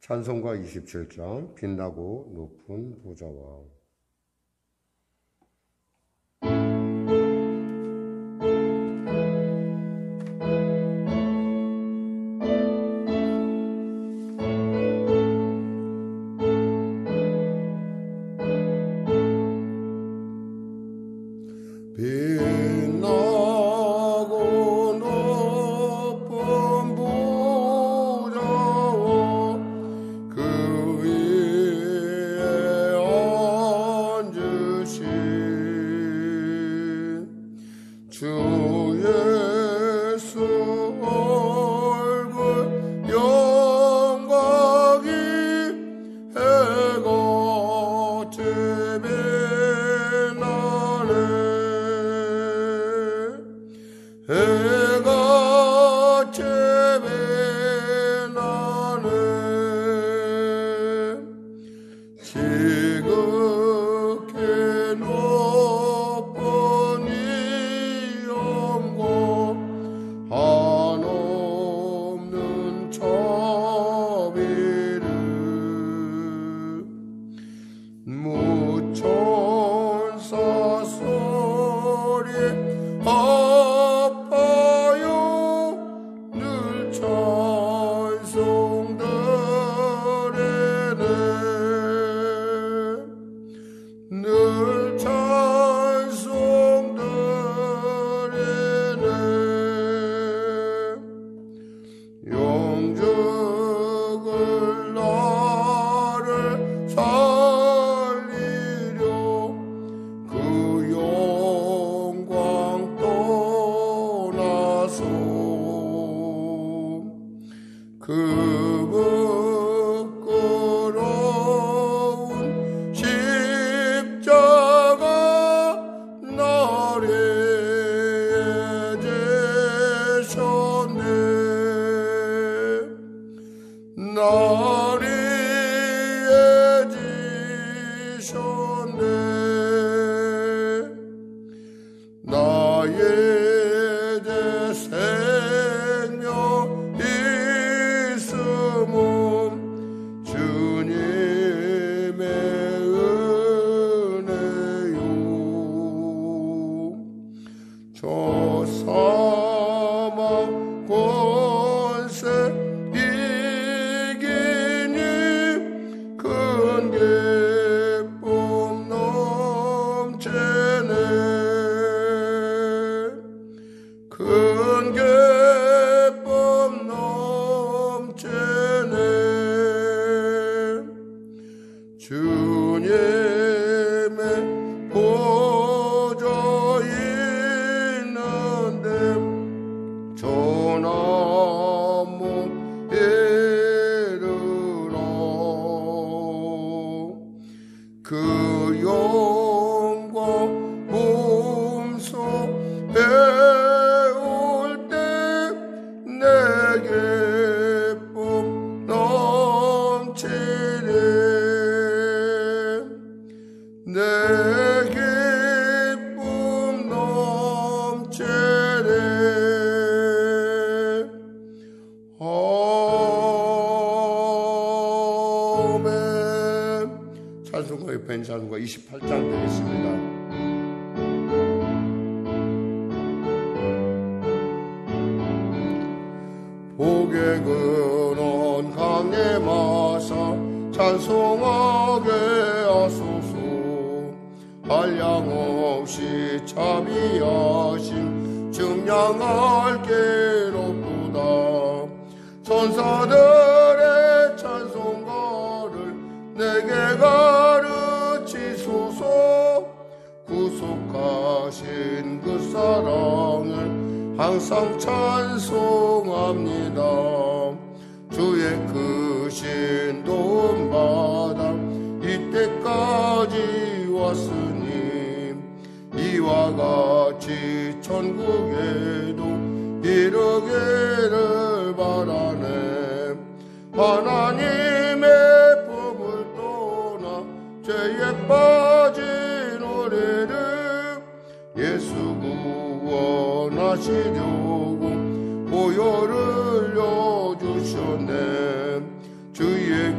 찬송가 27장 빛나고 높은 보좌와. 찬송가 28장 되겠습니다. 복의 근원 강에 마사 찬송하게 하소서. 한량없이 자비하심 증량할 길 없도다. 천사들의 찬송가를 내게 가르치소서. 구속하신 그 사랑을 항상 찬송합니다. 주의 크신 도움 받아 이때까지 왔으니 이와 같이 천국에도 이르기를 바라네. 하나님의 법을 떠나 죄에 빠진 우리를 예수 구원하시려고 보혈을 흘려주셨네. 주의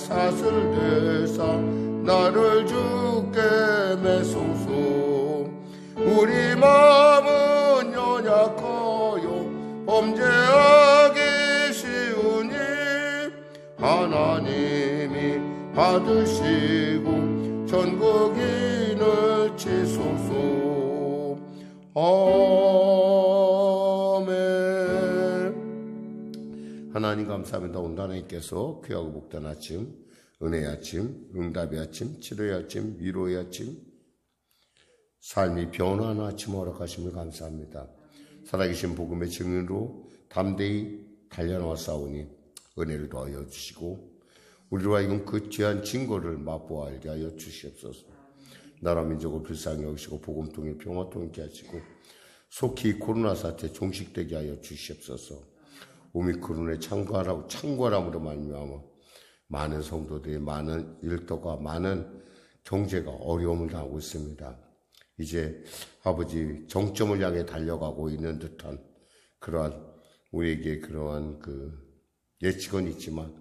사슬 대사 나를 주께 매소서. 우리 마음은 연약하여 범죄하기 쉬우니 하나님이 받으시고 전국인을 치소서. 아멘. 하나님 감사합니다. 오늘 하나님께서 귀하고 복된 아침, 은혜의 아침, 응답의 아침, 치료의 아침, 위로의 아침, 삶이 변화하는 아침 허락하심을 감사합니다. 살아계신 복음의 증인으로 담대히 달려나와 싸우니 은혜를 더하여 주시고 우리로 하여금 그 귀한 증거를 맛보아 알게 하여 주시옵소서. 나라 민족을 불쌍히 여기시고 복음 통해 평화 통케 하시고 속히 코로나 사태 종식되게 하여 주시옵소서. 오미크론의 창궐함으로 말미암아 많은 성도들이 많은 일터가 많은 경제가 어려움을 당하고 있습니다. 이제 아버지 정점을 향해 달려가고 있는 듯한 그러한 우리에게 그러한 예측은 있지만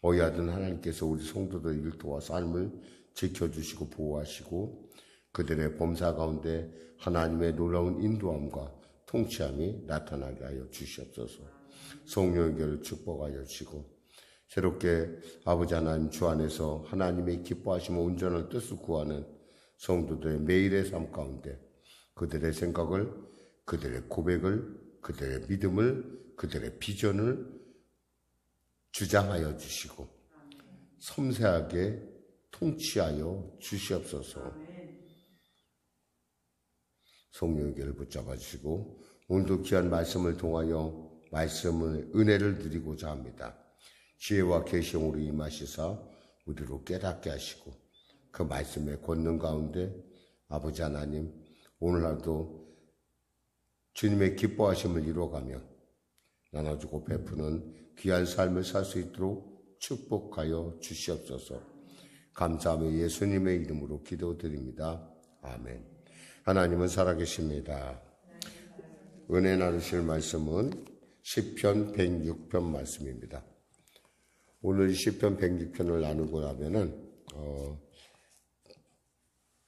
어이하든 하나님께서 우리 성도들의 일터와 삶을 지켜주시고 보호하시고 그들의 범사 가운데 하나님의 놀라운 인도함과 통치함이 나타나게 하여 주시옵소서. 성령의 교를 축복하여 주시고 새롭게 아버지 하나님 주 안에서 하나님의 기뻐하시며 온전한 뜻을 구하는 성도들의 매일의 삶 가운데 그들의 생각을, 그들의 고백을, 그들의 믿음을, 그들의 비전을 주장하여 주시고 섬세하게 통치하여 주시옵소서. 성령의 길을 붙잡아 주시고 오늘도 귀한 말씀을 통하여 말씀을 은혜를 누리고자 합니다. 지혜와 계시형으로 임하시사 우리로 깨닫게 하시고 그 말씀의 권능 가운데 아버지 하나님 오늘 하루도 주님의 기뻐하심을 이루어가며 나눠주고 베푸는 귀한 삶을 살 수 있도록 축복하여 주시옵소서. 감사하며 예수님의 이름으로 기도드립니다. 아멘. 하나님은 살아계십니다. 은혜 나누실 말씀은 시편 106편 말씀입니다. 오늘 시편 106편을 나누고 나면은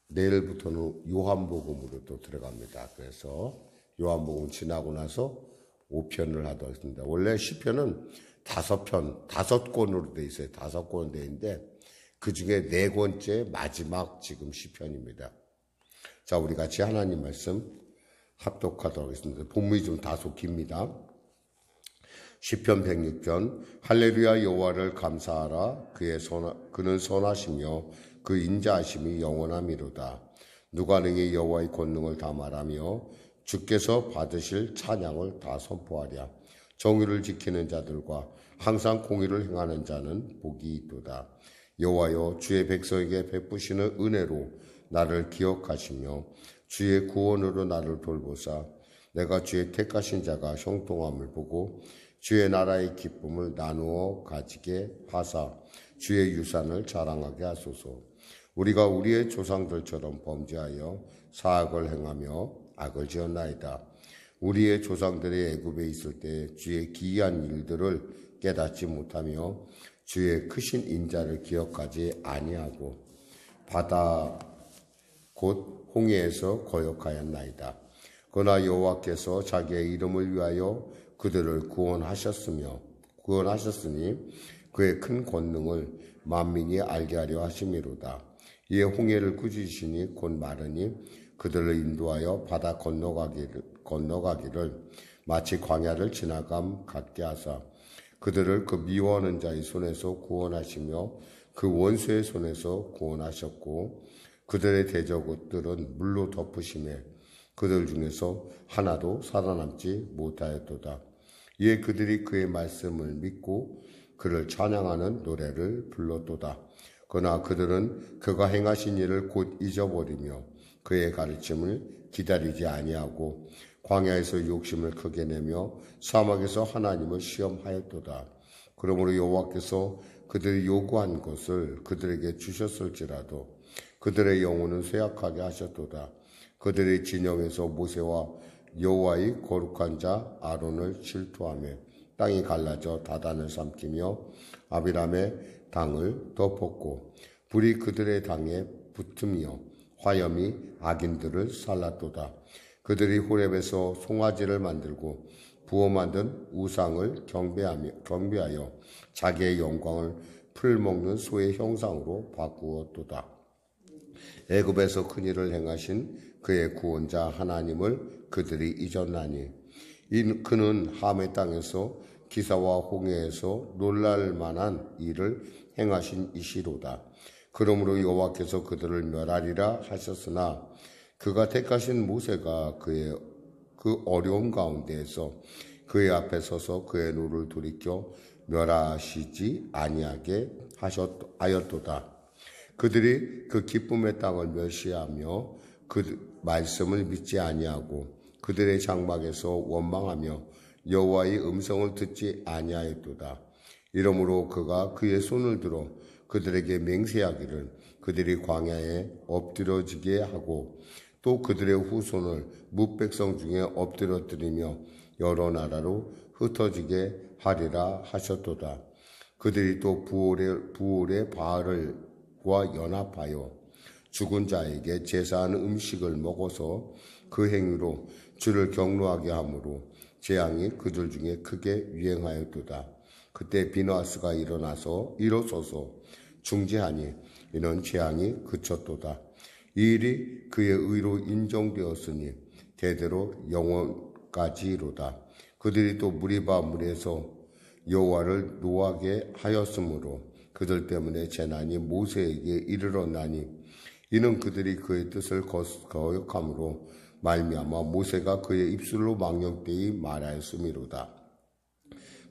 내일부터는 요한복음으로 또 들어갑니다. 그래서 요한복음 지나고 나서 5편을 하도록 하겠습니다. 원래 시편은 5권으로 돼 있어요. 5권 돼 있는데 그 중에 4권째 마지막 지금 시편입니다. 자, 우리 같이 하나님 말씀 합독하도록 하겠습니다. 본문이 좀 다소 깁니다. 시편 106편 할렐루야 여호와를 감사하라. 그는 선하시며 그 인자하심이 영원하미로다. 누가 능히 여호와의 권능을 다 말하며 주께서 받으실 찬양을 다 선포하랴. 정의를 지키는 자들과 항상 공의를 행하는 자는 복이 있도다. 여호와여 주의 백성에게 베푸시는 은혜로 나를 기억하시며 주의 구원으로 나를 돌보사 내가 주의 택하신 자가 형통함을 보고 주의 나라의 기쁨을 나누어 가지게 하사 주의 유산을 자랑하게 하소서. 우리가 우리의 조상들처럼 범죄하여 사악을 행하며 악을 지었나이다. 우리의 조상들이 애굽에 있을 때 주의 기이한 일들을 깨닫지 못하며 주의 크신 인자를 기억하지 아니하고 바다 곧 홍해에서 거역하였나이다. 그러나 여호와께서 자기의 이름을 위하여 그들을 구원하셨으니 그의 큰 권능을 만민이 알게 하려 하심이로다. 이에 홍해를 꾸짖으시니 곧 마르니 그들을 인도하여 바다 건너가기를 마치 광야를 지나감 같게 하사 그들을 그 미워하는 자의 손에서 구원하시며 그 원수의 손에서 구원하셨고 그들의 대적들은 물로 덮으심에 그들 중에서 하나도 살아남지 못하였도다. 이에 그들이 그의 말씀을 믿고 그를 찬양하는 노래를 불렀도다. 그러나 그들은 그가 행하신 일을 곧 잊어버리며 그의 가르침을 기다리지 아니하고 광야에서 욕심을 크게 내며 사막에서 하나님을 시험하였도다. 그러므로 여호와께서 그들이 요구한 것을 그들에게 주셨을지라도 그들의 영혼은 쇠약하게 하셨도다. 그들의 진영에서 모세와 여호와의 거룩한 자 아론을 질투하며 땅이 갈라져 다단을 삼키며 아비람의 당을 덮었고 불이 그들의 당에 붙으며 화염이 악인들을 살랐도다. 그들이 호렙에서 송아지를 만들고 부어 만든 우상을 경배하여 자기의 영광을 풀 먹는 소의 형상으로 바꾸었도다. 애굽에서 큰 일을 행하신 그의 구원자 하나님을 그들이 잊었나니 그는 함의 땅에서 기사와 홍해에서 놀랄 만한 일을 행하신 이시로다. 그러므로 여호와께서 그들을 멸하리라 하셨으나 그가 택하신 모세가 그의 그 어려움 가운데에서 그의 앞에 서서 그의 노를 돌이켜 멸하시지 아니하게 하였도다. 그들이 그 기쁨의 땅을 멸시하며 그 말씀을 믿지 아니하고 그들의 장막에서 원망하며 여호와의 음성을 듣지 아니하였도다. 이러므로 그가 그의 손을 들어 그들에게 맹세하기를 그들이 광야에 엎드러지게 하고 또 그들의 후손을 뭇백성 중에 엎드러뜨리며 여러 나라로 흩어지게 하리라 하셨도다. 그들이 또 부올의 바알과 연합하여 죽은 자에게 제사하는 음식을 먹어서 그 행위로 주를 경노하게 하므로 재앙이 그들 중에 크게 유행하였도다. 그때 비누아스가 일어서서 중재하니 이는 재앙이 그쳤도다. 이 일이 그의 의로 인정되었으니 대대로 영원까지로다. 그들이 또 무리바 물에서 여호와를 노하게 하였으므로 그들 때문에 재난이 모세에게 이르렀나니 이는 그들이 그의 뜻을 거역함으로 말미암아 모세가 그의 입술로 망령되이 말하였음이로다.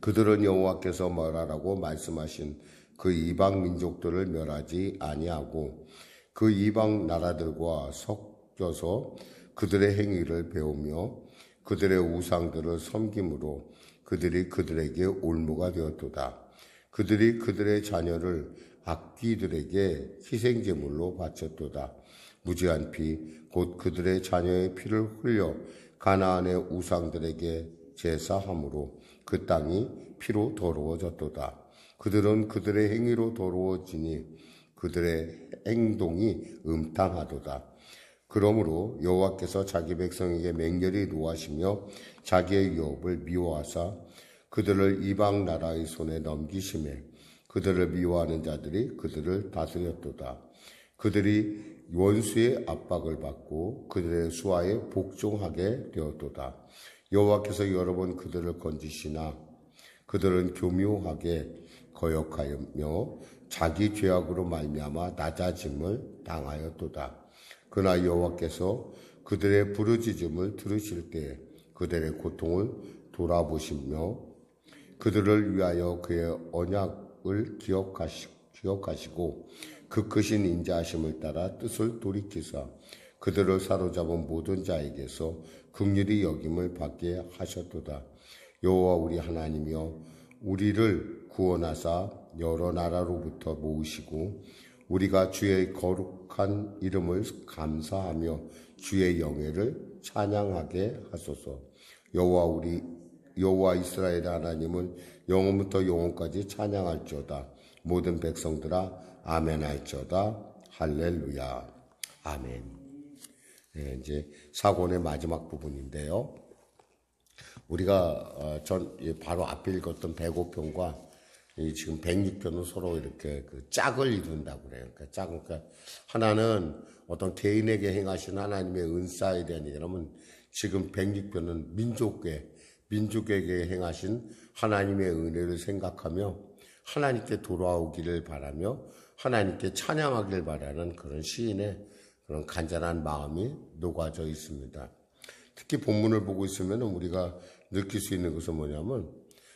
그들은 여호와께서 멸하라고 말씀하신 그 이방 민족들을 멸하지 아니하고 그 이방 나라들과 섞여서 그들의 행위를 배우며 그들의 우상들을 섬김으로 그들이 그들에게 올무가 되었도다. 그들이 그들의 자녀를 악귀들에게 희생제물로 바쳤도다. 무지한 피 곧 그들의 자녀의 피를 흘려 가나안의 우상들에게 제사함으로 그 땅이 피로 더러워졌도다. 그들은 그들의 행위로 더러워지니 그들의 행동이 음탕하도다. 그러므로 여호와께서 자기 백성에게 맹렬히 노하시며 자기의 유업을 미워하사 그들을 이방 나라의 손에 넘기심에 그들을 미워하는 자들이 그들을 다스렸도다. 그들이 원수의 압박을 받고 그들의 수하에 복종하게 되었도다. 여호와께서 여러 번 그들을 건지시나 그들은 교묘하게 거역하며 자기 죄악으로 말미암아 낮아짐을 당하였도다. 그러나 여호와께서 그들의 부르짖음을 들으실 때 그들의 고통을 돌아보시며 그들을 위하여 그의 언약을 기억하시고 그 크신 인자하심을 따라 뜻을 돌이키사 그들을 사로잡은 모든 자에게서 긍휼히 여김을 받게 하셨도다. 여호와 우리 하나님이여 우리를 구원하사 여러 나라로부터 모으시고 우리가 주의 거룩한 이름을 감사하며 주의 영예를 찬양하게 하소서. 여호와 이스라엘의 하나님을 영원부터 영원까지 찬양할지어다. 모든 백성들아 아멘할지어다. 할렐루야. 아멘. 네, 이제 사권의 마지막 부분인데요. 우리가 바로 앞에 읽었던 105편과 지금 106편은 서로 이렇게 그 짝을 이룬다고 그래요. 그러니까 하나는 어떤 개인에게 행하신 하나님의 은사에 대한 얘기라면 지금 106편은 민족에게 행하신 하나님의 은혜를 생각하며 하나님께 돌아오기를 바라며 하나님께 찬양하길 바라는 그런 시인의 그런 간절한 마음이 녹아져 있습니다. 특히 본문을 보고 있으면 우리가 느낄 수 있는 것은 뭐냐면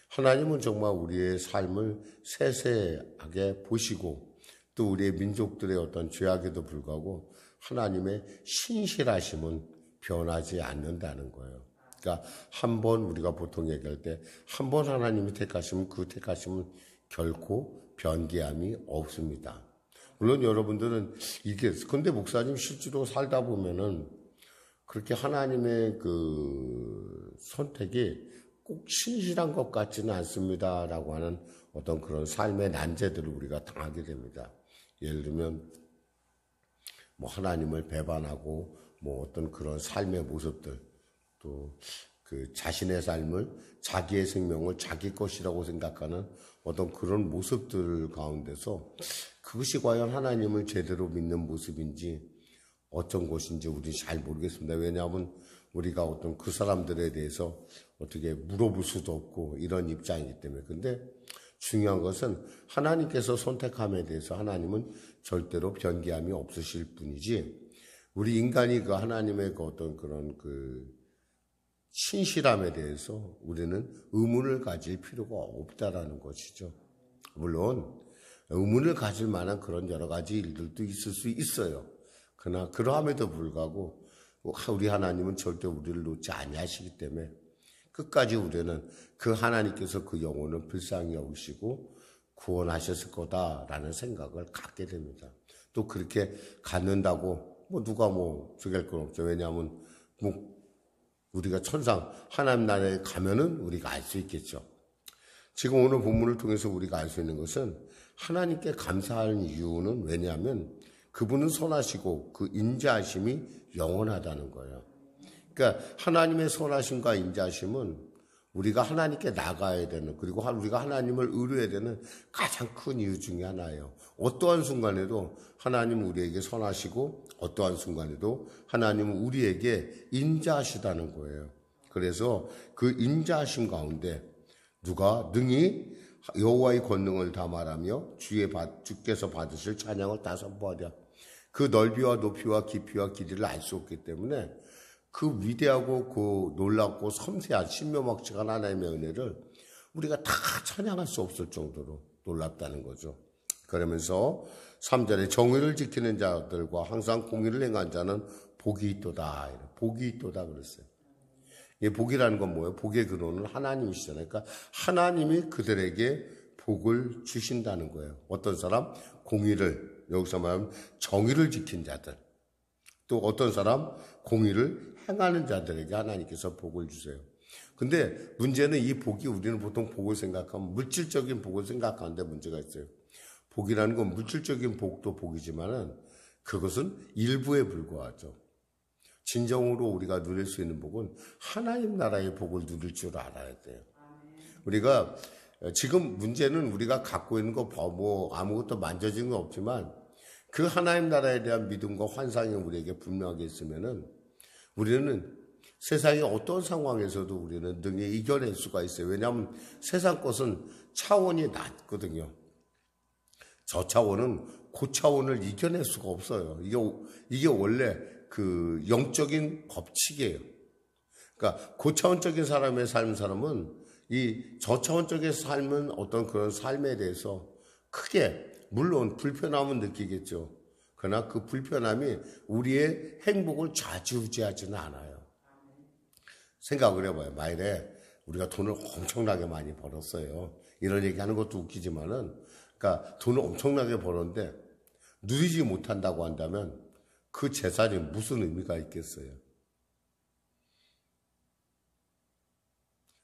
하나님은 정말 우리의 삶을 세세하게 보시고 또 우리의 민족들의 어떤 죄악에도 불구하고 하나님의 신실하심은 변하지 않는다는 거예요. 그러니까 한 번 우리가 보통 얘기할 때 한 번 하나님이 택하시면 그 택하심은 결코 변기함이 없습니다. 물론 여러분들은 근데 목사님 실제로 살다 보면은 그렇게 하나님의 그 선택이 꼭 신실한 것 같지는 않습니다라고 하는 어떤 그런 삶의 난제들을 우리가 당하게 됩니다. 예를 들면 뭐 하나님을 배반하고 뭐 어떤 그런 삶의 모습들, 또 그 자신의 삶을, 자기의 생명을 자기 것이라고 생각하는 어떤 그런 모습들 가운데서 그것이 과연 하나님을 제대로 믿는 모습인지 어떤 것인지 우리는 잘 모르겠습니다. 왜냐하면 우리가 어떤 그 사람들에 대해서 어떻게 물어볼 수도 없고 이런 입장이기 때문에. 근데 중요한 것은 하나님께서 선택함에 대해서 하나님은 절대로 변개함이 없으실 뿐이지, 우리 인간이 그 하나님의 그 어떤 그런 그 신실함에 대해서 우리는 의문을 가질 필요가 없다라는 것이죠. 물론 의문을 가질 만한 그런 여러 가지 일들도 있을 수 있어요. 그러나 그러함에도 불구하고 우리 하나님은 절대 우리를 놓지 아니하시기 때문에 끝까지 우리는 그 하나님께서 그 영혼을 불쌍히 여기시고 구원하셨을 거다라는 생각을 갖게 됩니다. 또 그렇게 갖는다고 뭐 누가 뭐 죽일 건 없죠. 왜냐하면 뭐 우리가 천상 하나님 나라에 가면은 우리가 알 수 있겠죠. 지금 오늘 본문을 통해서 우리가 알 수 있는 것은 하나님께 감사하는 이유는 왜냐하면 그분은 선하시고 그 인자하심이 영원하다는 거예요. 그러니까 하나님의 선하심과 인자하심은 우리가 하나님께 나가야 되는, 그리고 우리가 하나님을 의뢰해야 되는 가장 큰 이유 중에 하나예요. 어떠한 순간에도 하나님은 우리에게 선하시고 어떠한 순간에도 하나님은 우리에게 인자하시다는 거예요. 그래서 그 인자하심 가운데 누가 능히 여호와의 권능을 다 말하며 주께서 받으실 찬양을 다 선포하랴. 그 넓이와 높이와 깊이와 길이를 알 수 없기 때문에 그 위대하고 그 놀랍고 섬세한 신묘막측한 하나님의 은혜를 우리가 다 찬양할 수 없을 정도로 놀랍다는 거죠. 그러면서 3절에 정의를 지키는 자들과 항상 공의를 행한 자는 복이 있도다. 복이 있도다 그랬어요. 이 복이라는 건 뭐예요? 복의 근원은 하나님이시잖아요. 그러니까 하나님이 그들에게 복을 주신다는 거예요. 어떤 사람? 공의를, 여기서 말하면 정의를 지킨 자들. 또 어떤 사람? 공의를 행하는 자들에게 하나님께서 복을 주세요. 근데 문제는 이 복이, 우리는 보통 복을 생각하면 물질적인 복을 생각하는데 문제가 있어요. 복이라는 건 물질적인 복도 복이지만은 그것은 일부에 불과하죠. 진정으로 우리가 누릴 수 있는 복은 하나님 나라의 복을 누릴 줄 알아야 돼요. 우리가 지금 문제는 우리가 갖고 있는 거 뭐 아무것도 만져진 건 없지만 그 하나님 나라에 대한 믿음과 환상이 우리에게 분명하게 있으면은 우리는 세상의 어떤 상황에서도 우리는 능히 이겨낼 수가 있어요. 왜냐하면 세상 것은 차원이 낮거든요. 저 차원은 그 차원을 이겨낼 수가 없어요. 이게 원래 그 영적인 법칙이에요. 그러니까 고차원적인 사람의 삶, 사람은 이 저차원적인 삶은 어떤 그런 삶에 대해서 크게 물론 불편함은 느끼겠죠. 그러나 그 불편함이 우리의 행복을 좌지우지하지는 않아요. 생각을 해봐요. 만일에 우리가 돈을 엄청나게 많이 벌었어요. 이런 얘기하는 것도 웃기지만은, 그러니까 돈을 엄청나게 벌었는데 누리지 못한다고 한다면 그 재산이 무슨 의미가 있겠어요?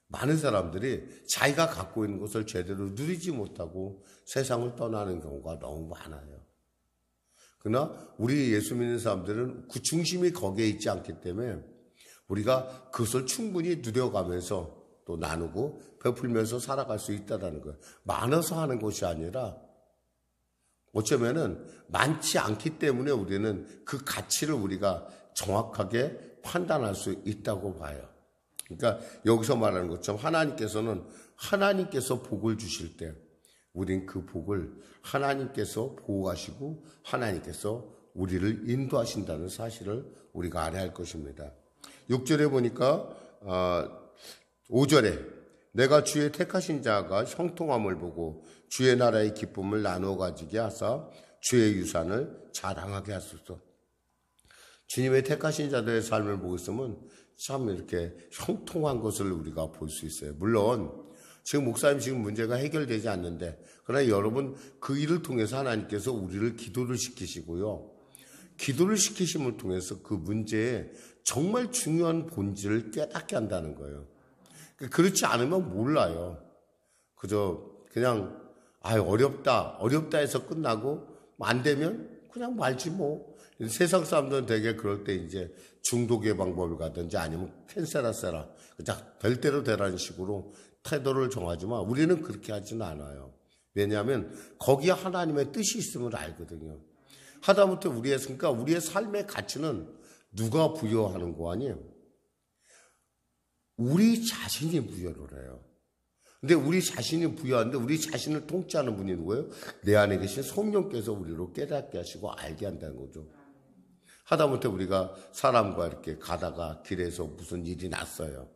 많은 사람들이 자기가 갖고 있는 것을 제대로 누리지 못하고 세상을 떠나는 경우가 너무 많아요. 그러나 우리 예수 믿는 사람들은 그 중심이 거기에 있지 않기 때문에 우리가 그것을 충분히 누려가면서 또 나누고 베풀면서 살아갈 수 있다는 거예요. 많아서 하는 것이 아니라 어쩌면은 많지 않기 때문에 우리는 그 가치를 우리가 정확하게 판단할 수 있다고 봐요. 그러니까 여기서 말하는 것처럼 하나님께서 복을 주실 때 우린 그 복을 하나님께서 보호하시고 하나님께서 우리를 인도하신다는 사실을 우리가 알아야 할 것입니다. 6절에 보니까 5절에 내가 주의 택하신 자가 형통함을 보고 주의 나라의 기쁨을 나누어 가지게 하사 주의 유산을 자랑하게 하소서. 주님의 택하신 자들의 삶을 보고 있으면 참 이렇게 형통한 것을 우리가 볼 수 있어요. 물론 지금 목사님 지금 문제가 해결되지 않는데, 그러나 여러분 그 일을 통해서 하나님께서 우리를 기도를 시키시고요. 기도를 시키심을 통해서 그 문제의 정말 중요한 본질을 깨닫게 한다는 거예요. 그렇지 않으면 몰라요. 그저 그냥 어렵다 해서 끝나고 안 되면 그냥 말지 뭐. 세상 사람들은 되게 그럴 때 이제 중독 예방법을 가든지 아니면 캔세라 세라 그냥 될 대로 되라는 식으로 태도를 정하지만 우리는 그렇게 하지는 않아요. 왜냐하면 거기에 하나님의 뜻이 있음을 알거든요. 하다못해 그러니까 우리의 삶의 가치는 누가 부여하는 거 아니에요? 우리 자신이 부여를 해요. 근데 우리 자신이 부여하는데 우리 자신을 통치하는 분이 누구예요? 내 안에 계신 성령께서 우리로 깨닫게 하시고 알게 한다는 거죠. 하다못해 우리가 사람과 이렇게 가다가 길에서 무슨 일이 났어요.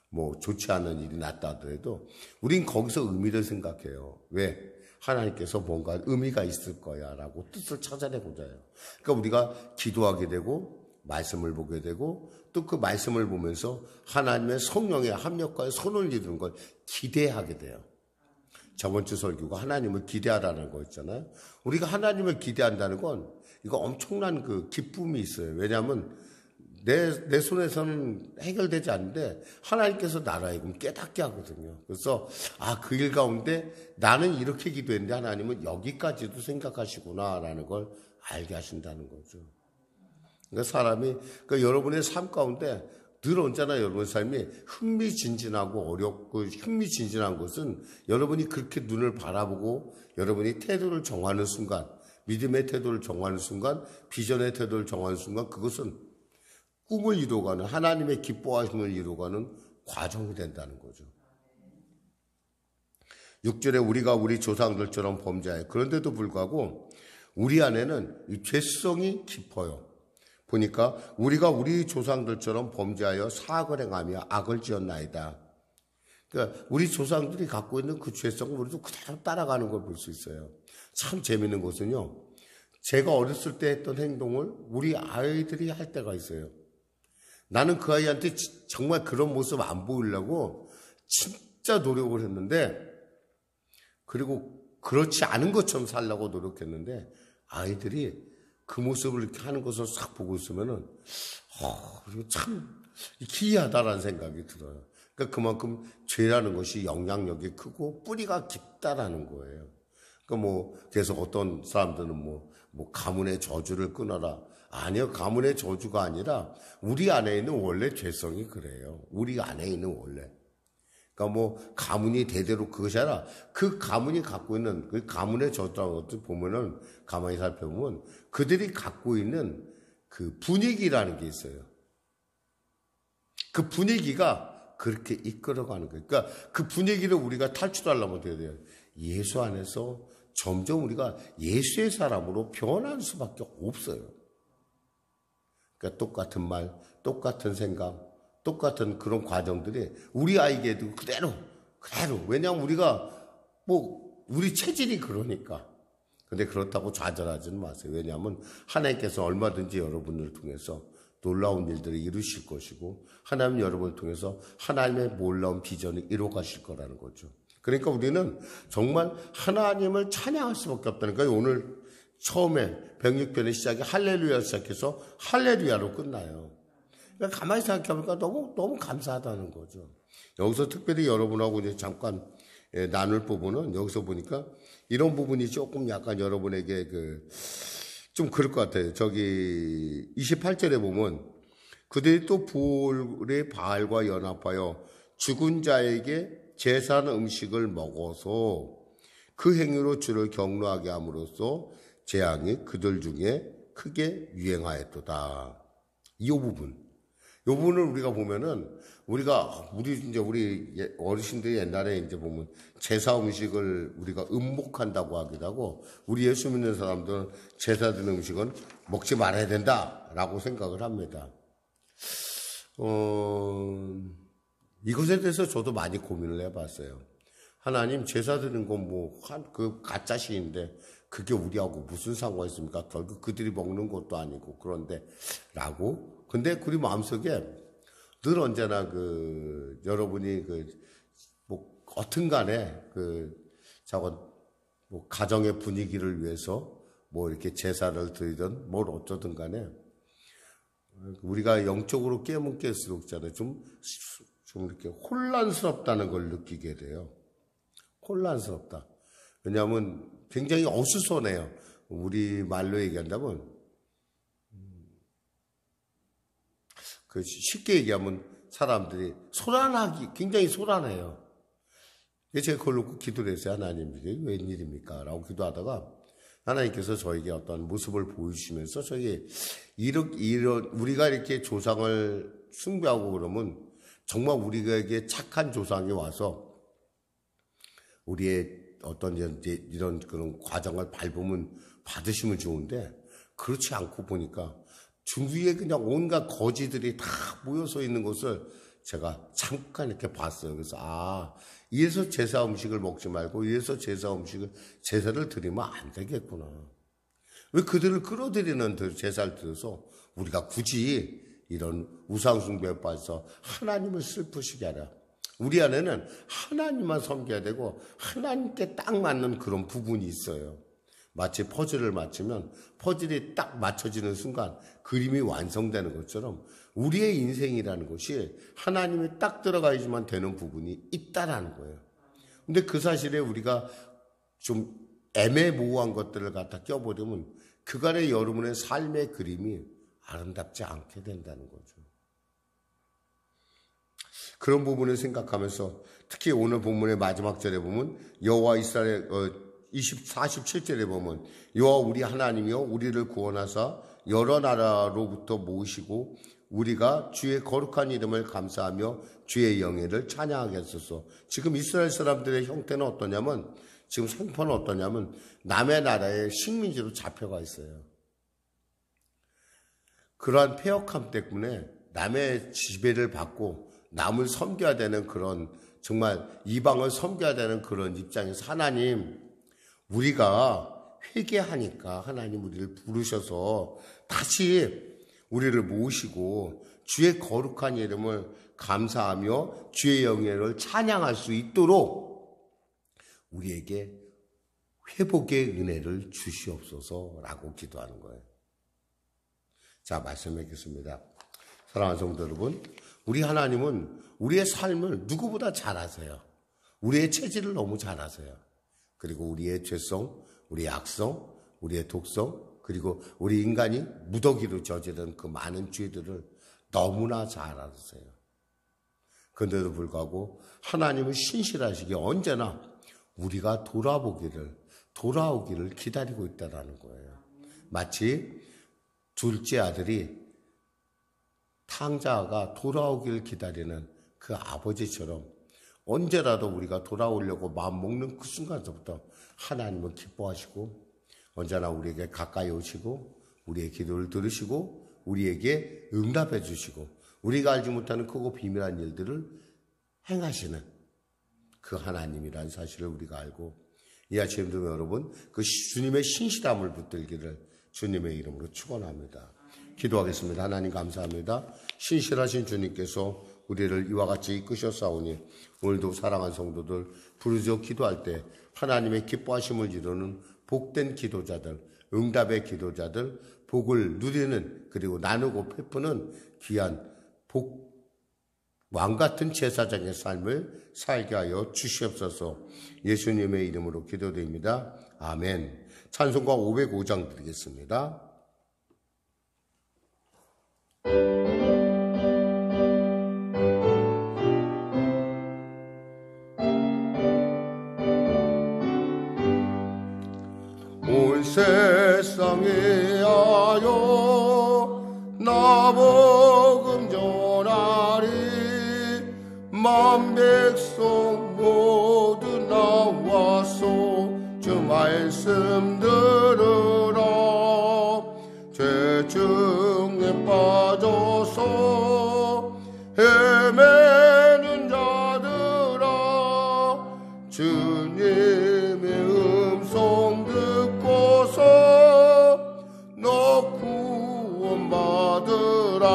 뭐 좋지 않은 일이 났다 하더라도 우린 거기서 의미를 생각해요. 왜? 하나님께서 뭔가 의미가 있을 거야 라고 뜻을 찾아내고자 해요. 그러니까 우리가 기도하게 되고 말씀을 보게 되고 또 그 말씀을 보면서 하나님의 성령의 합력과의 손을 이루는 걸 기대하게 돼요. 저번 주 설교가 하나님을 기대하라는 거 있잖아요. 우리가 하나님을 기대한다는 건 이거 엄청난 그 기쁨이 있어요. 왜냐하면 내 손에서는 해결되지 않는데 하나님께서 나라에 깨닫게 하거든요. 그래서 그 일 가운데 나는 이렇게 기도했는데 하나님은 여기까지도 생각하시구나라는 걸 알게 하신다는 거죠. 그러니까 여러분의 삶 가운데 늘 언제나 여러분의 삶이 흥미진진하고 어렵고 흥미진진한 것은 여러분이 그렇게 눈을 바라보고 여러분이 태도를 정하는 순간, 믿음의 태도를 정하는 순간, 비전의 태도를 정하는 순간 그것은 꿈을 이루어가는 하나님의 기뻐하심을 이루어가는 과정이 된다는 거죠. 6절에 우리가 우리 조상들처럼 범죄하여 그런데도 불구하고 우리 안에는 이 죄성이 깊어요. 보니까 우리가 우리 조상들처럼 범죄하여 사악을 행하며 악을 지었나이다. 그러니까 우리 조상들이 갖고 있는 그 죄성을 우리도 그대로 따라가는 걸 볼 수 있어요. 참 재밌는 것은요. 제가 어렸을 때 했던 행동을 우리 아이들이 할 때가 있어요. 나는 그 아이한테 정말 그런 모습 안 보이려고 진짜 노력을 했는데 그리고 그렇지 않은 것처럼 살려고 노력했는데 아이들이 그 모습을 이렇게 하는 것을 싹 보고 있으면은 이거 참 기이하다라는 생각이 들어요. 그러니까 그만큼 죄라는 것이 영향력이 크고 뿌리가 깊다라는 거예요. 그러니까 계속 어떤 사람들은 가문의 저주를 끊어라. 아니요, 가문의 저주가 아니라 우리 안에 있는 원래 죄성이 그래요. 우리 안에 있는 원래. 그러니까 가문이 대대로 그것이 아니라 그 가문이 갖고 있는 그 가문의 저주라는 것들 보면은 가만히 살펴보면 그들이 갖고 있는 그 분위기라는 게 있어요. 그 분위기가 그렇게 이끌어가는 거예요. 그러니까 그 분위기를 우리가 탈출하려면 어떻게 돼요? 예수 안에서 점점 우리가 예수의 사람으로 변할 수밖에 없어요. 그러니까 똑같은 말, 똑같은 생각, 똑같은 그런 과정들이 우리 아이에게도 그대로. 왜냐하면 우리가 우리 체질이 그러니까. 근데 그렇다고 좌절하지는 마세요. 왜냐하면 하나님께서 얼마든지 여러분을 통해서 놀라운 일들을 이루실 것이고 하나님 여러분을 통해서 하나님의 놀라운 비전을 이루어 가실 거라는 거죠. 그러니까 우리는 정말 하나님을 찬양할 수밖에 없다는 거예요. 오늘 처음에 106편의 시작이 할렐루야 시작해서 할렐루야로 끝나요. 그러니까 가만히 생각해보니까 너무 감사하다는 거죠. 여기서 특별히 여러분하고 이제 잠깐 나눌 부분은 여기서 보니까 이런 부분이 조금 약간 여러분에게 좀 그럴 것 같아요. 저기 28절에 보면 그들이 또 부올의 바알과 연합하여 죽은 자에게 제사한 음식을 먹어서 그 행위로 주를 경노하게 함으로써 재앙이 그들 중에 크게 유행하였도다. 이 부분을 우리가 보면은 우리 어르신들이 옛날에 이제 보면 제사 음식을 우리가 음목한다고 하기도 하고 우리 예수 믿는 사람들은 제사 드는 음식은 먹지 말아야 된다라고 생각을 합니다. 이것에 대해서 저도 많이 고민을 해봤어요. 하나님 제사 드는 건 그 가짜신인데 그게 우리하고 무슨 상관이 있습니까? 결국 그들이 먹는 것도 아니고 근데 우리 마음속에 늘 언제나 여러분이 어떤 간에 가정의 분위기를 위해서 이렇게 제사를 드리든 뭘 어쩌든 간에 우리가 영적으로 깨면 깰수록 좀 이렇게 혼란스럽다는 걸 느끼게 돼요. 혼란스럽다. 왜냐하면 굉장히 어수선해요. 우리 말로 얘기한다면 쉽게 얘기하면 사람들이 굉장히 소란해요. 제가 그걸 놓고 기도를 했어요. 하나님, 이게 웬일입니까? 라고 기도하다가 하나님께서 저에게 어떤 모습을 보여주시면서 저에게 우리가 이렇게 조상을 숭배하고 그러면 정말 우리에게 착한 조상이 와서 우리의 어떤 이런 그런 과정을 밟으면 받으시면 좋은데 그렇지 않고 보니까 주위에 그냥 온갖 거지들이 다 모여서 있는 것을 제가 잠깐 이렇게 봤어요. 그래서 이래서 제사 음식을 먹지 말고 이래서 제사를 드리면 안 되겠구나. 왜 그들을 끌어들이는 제사를 드려서 우리가 굳이 이런 우상숭배에 빠져서 하나님을 슬프시게 하라. 우리 안에는 하나님만 섬겨야 되고 하나님께 딱 맞는 그런 부분이 있어요. 마치 퍼즐을 맞추면 퍼즐이 딱 맞춰지는 순간 그림이 완성되는 것처럼 우리의 인생이라는 것이 하나님이 딱 들어가야지만 되는 부분이 있다라는 거예요. 근데 그 사실에 우리가 좀 애매모호한 것들을 갖다 껴버리면 그간의 여러분의 삶의 그림이 아름답지 않게 된다는 거죠. 그런 부분을 생각하면서 특히 오늘 본문의 마지막 절에 보면 여호와 이스라엘 47절에 보면 여호와 우리 하나님이여 우리를 구원하사 여러 나라로부터 모으시고 우리가 주의 거룩한 이름을 감사하며 주의 영예를 찬양하게 하소서. 지금 이스라엘 사람들의 형태는 어떠냐면 지금 생포는 어떠냐면 남의 나라의 식민지로 잡혀가 있어요. 그러한 폐역함 때문에 남의 지배를 받고 남을 섬겨야 되는 그런 정말 이방을 섬겨야 되는 그런 입장에서 하나님 우리가 회개하니까 하나님 우리를 부르셔서 다시 우리를 모으시고 주의 거룩한 이름을 감사하며 주의 영예를 찬양할 수 있도록 우리에게 회복의 은혜를 주시옵소서라고 기도하는 거예요. 자, 말씀하겠습니다. 사랑하는 성도 여러분, 우리 하나님은 우리의 삶을 누구보다 잘 아세요. 우리의 체질을 너무 잘 아세요. 그리고 우리의 죄성, 우리의 악성, 우리의 독성, 그리고 우리 인간이 무더기로 저지른 그 많은 죄들을 너무나 잘 아세요. 그런데도 불구하고 하나님은 신실하시기에 언제나 우리가 돌아오기를 기다리고 있다는 거예요. 마치 둘째 아들이 탕자가 돌아오기를 기다리는 그 아버지처럼 언제라도 우리가 돌아오려고 마음 먹는 그 순간부터 하나님은 기뻐하시고 언제나 우리에게 가까이 오시고 우리의 기도를 들으시고 우리에게 응답해 주시고 우리가 알지 못하는 크고 비밀한 일들을 행하시는 그 하나님이라는 사실을 우리가 알고 이 아침에도 여러분 그 주님의 신실함을 붙들기를 주님의 이름으로 축원합니다. 기도하겠습니다. 하나님 감사합니다. 신실하신 주님께서 우리를 이와 같이 이끄셨사오니 오늘도 사랑하는 성도들 부르짖어 기도할 때 하나님의 기뻐하심을 이루는 복된 기도자들, 응답의 기도자들, 복을 누리는 그리고 나누고 베푸는 귀한 왕같은 제사장의 삶을 살게 하여 주시옵소서. 예수님의 이름으로 기도드립니다. 아멘. 찬송가 505장 드리겠습니다. 온 세상에 하여 나복음 전하리 만 백성 모두 나와서 주 말씀 들으라. 죄중에 빠져서 헤매는 자들아 주님의 음성 듣고서 너 구원받으라.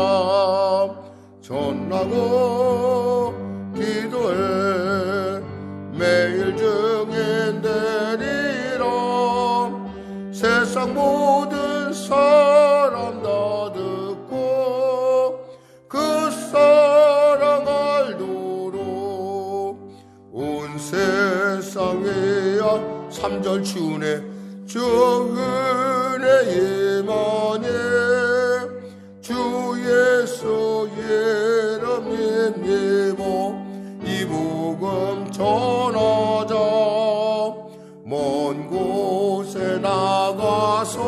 전하고 기도해 매일 증인되리라. 세상 모든 사람 다 듣고 그 사랑 알도록 온 세상에 3절 주은혜 주 은혜 임하네 주 예수 예람님 예보 이 복음 전하자 먼 곳에 나가서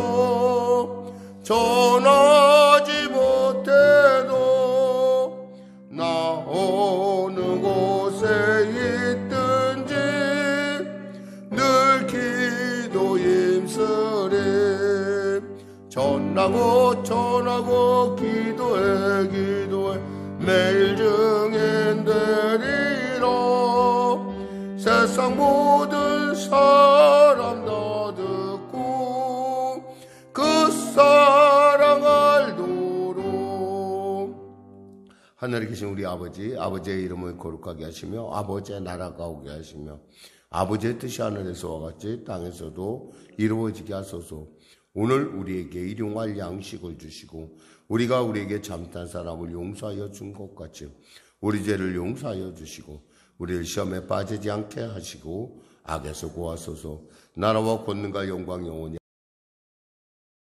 전하지 못해도 나 어느 곳에 있든지 늘 기도 힘쓰리 전하고 기도해 매일 증인되리라 세상 모든 사람 다 듣고 그 사랑 알도록 하늘에 계신 우리 아버지의 이름을 거룩하게 하시며 아버지의 나라가 오게 하시며 아버지의 뜻이 하늘에서와 같이 땅에서도 이루어지게 하소서. 오늘 우리에게 일용할 양식을 주시고 우리가 우리에게 잘못한 사람을 용서하여 준 것 같이 우리 죄를 용서하여 주시고 우리를 시험에 빠지지 않게 하시고 악에서 구하소서. 나라와 권능과 영광 영원히